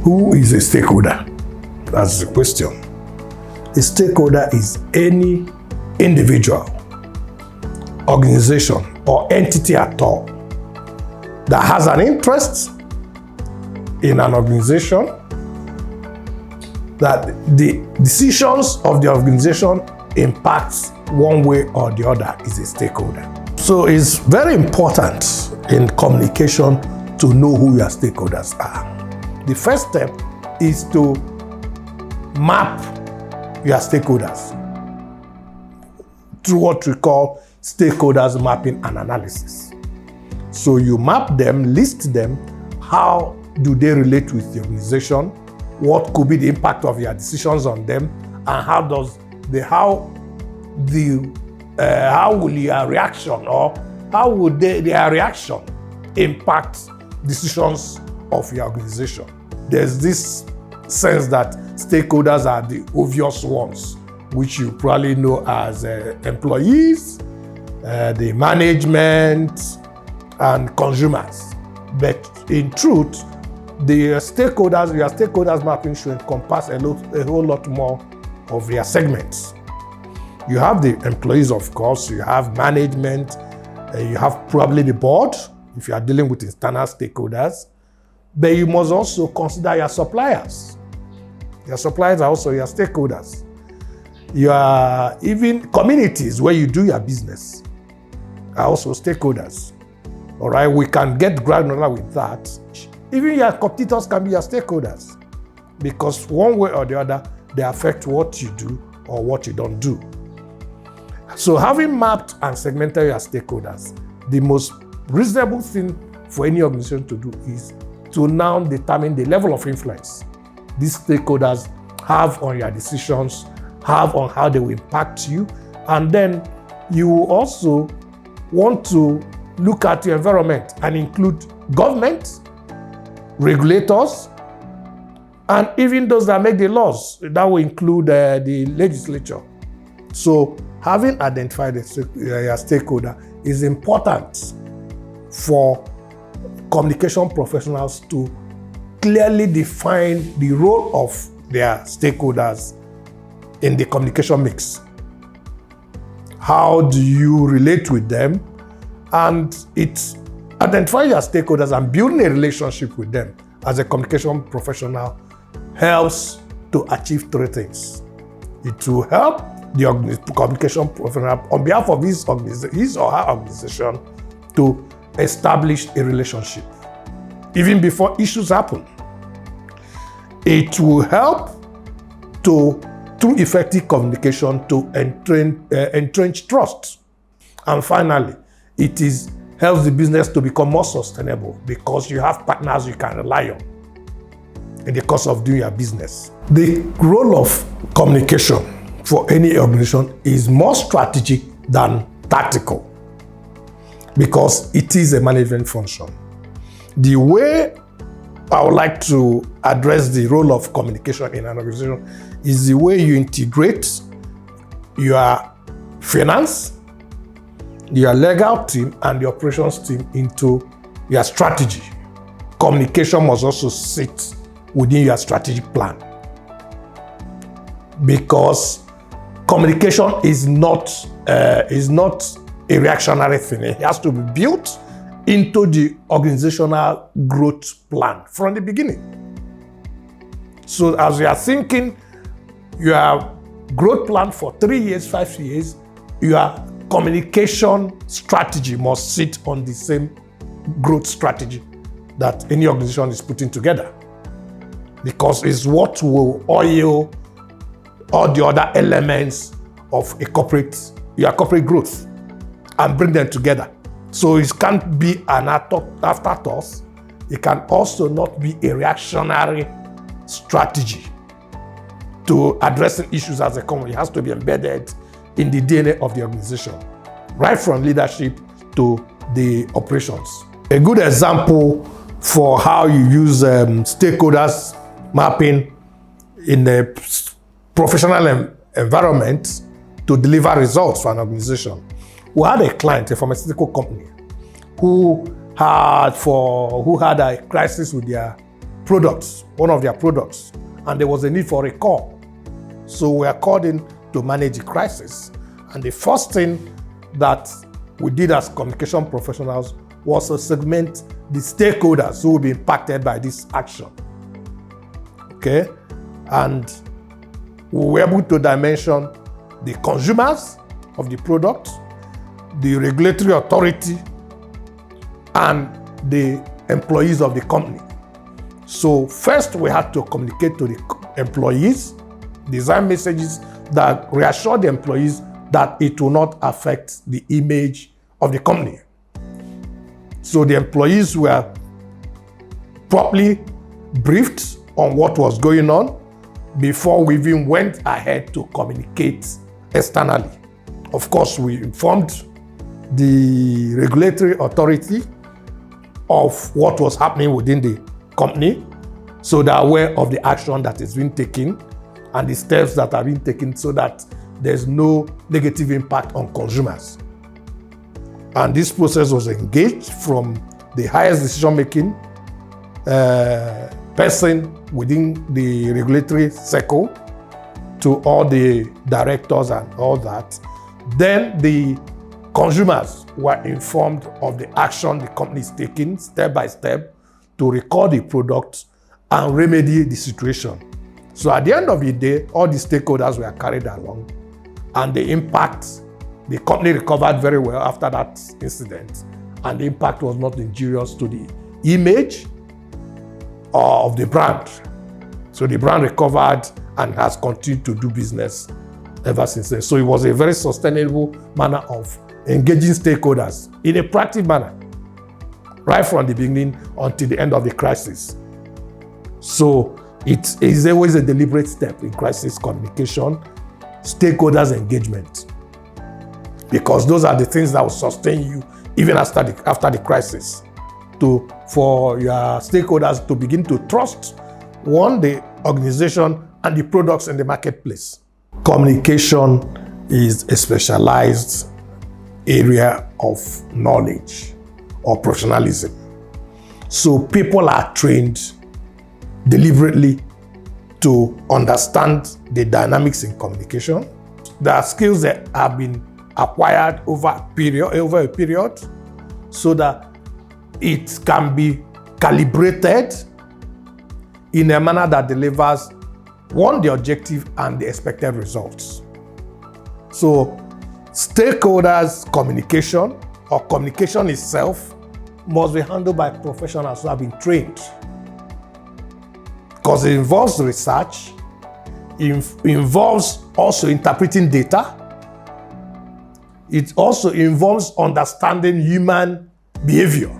Who is a stakeholder? That's the question. A stakeholder is any individual, organization, or entity at all that has an interest in an organization, that the decisions of the organization impacts one way or the other is a stakeholder. So it's very important in communication to know who your stakeholders are. The first step is to map your stakeholders through what we call stakeholders mapping and analysis. So you map them, list them, how do they relate with the organization, what could be the impact of your decisions on them, and how will your reaction, or how would their reaction impact decisions of your organization. There's this sense that stakeholders are the obvious ones, which you probably know as employees, the management, and consumers. But in truth, your stakeholders mapping should encompass a whole lot more of your segments. You have the employees, of course, you have management, you have probably the board, if you are dealing with external stakeholders, but you must also consider your suppliers. Your suppliers are also your stakeholders. Your even communities where you do your business are also stakeholders. All right, we can get granular with that. Even your competitors can be your stakeholders, because one way or the other, they affect what you do or what you don't do. So having mapped and segmented your stakeholders, the most reasonable thing for any organization to do is to now determine the level of influence these stakeholders have on your decisions, have on how they will impact you. And then you will also want to look at your environment and include government, regulators, and even those that make the laws. That will include the legislature. So having identified your stakeholder is important for communication professionals to clearly define the role of their stakeholders in the communication mix. How do you relate with them? And it's identifying your stakeholders and building a relationship with them as a communication professional helps to achieve three things. It will help the communication professional on behalf of his or her organization to establish a relationship even before issues happen. It will help through effective communication to entrench trust. And finally, it helps the business to become more sustainable because you have partners you can rely on in the course of doing your business. The role of communication for any organization is more strategic than tactical because it is a management function. The way I would like to address the role of communication in an organization is the way you integrate your finance, your legal team, and the operations team into your strategy. Communication must also sit within your strategic plan, because communication is not a reactionary thing. It has to be built into the organizational growth plan from the beginning. So as you are thinking your growth plan for 3 years, 5 years, your communication strategy must sit on the same growth strategy that any organization is putting together, because it's what will oil all the other elements of your corporate growth and bring them together. So it can't be an afterthought. It can also not be a reactionary strategy to addressing issues as they come. It has to be embedded in the DNA of the organization, right from leadership to the operations. A good example for how you use stakeholders mapping in a professional environment to deliver results for an organization. We had a client, a pharmaceutical company, who had a crisis with their products, one of their products, and there was a need for recall. So we are called in to manage the crisis. And the first thing that we did as communication professionals was to segment the stakeholders who will be impacted by this action. Okay? And we were able to dimension the consumers of the product, the regulatory authority, and the employees of the company. So first we had to communicate to the employees, design messages that reassure the employees that it will not affect the image of the company. So the employees were properly briefed on what was going on before we even went ahead to communicate externally. Of course, we informed the regulatory authority of what was happening within the company, so they are aware of the action that is being taken and the steps that are being taken so that there's no negative impact on consumers. And this process was engaged from the highest decision-making person within the regulatory circle to all the directors and all that. Then the consumers were informed of the action the company is taking step by step to record the product and remedy the situation. So at the end of the day, all the stakeholders were carried along, and the impact, the company recovered very well after that incident, and the impact was not injurious to the image of the brand. So the brand recovered and has continued to do business ever since then. So it was a very sustainable manner of engaging stakeholders in a proactive manner, right from the beginning until the end of the crisis. So it is always a deliberate step in crisis communication, stakeholders engagement, because those are the things that will sustain you even after the crisis. For your stakeholders to begin to trust, one, the organization and the products in the marketplace. Communication is a specialized area of knowledge or professionalism. So people are trained deliberately to understand the dynamics in communication. There are skills that have been acquired over a period so that it can be calibrated in a manner that delivers, one, the objective and the expected results. So stakeholders communication or communication itself must be handled by professionals who have been trained, because it involves research, involves also interpreting data. It also involves understanding human behavior.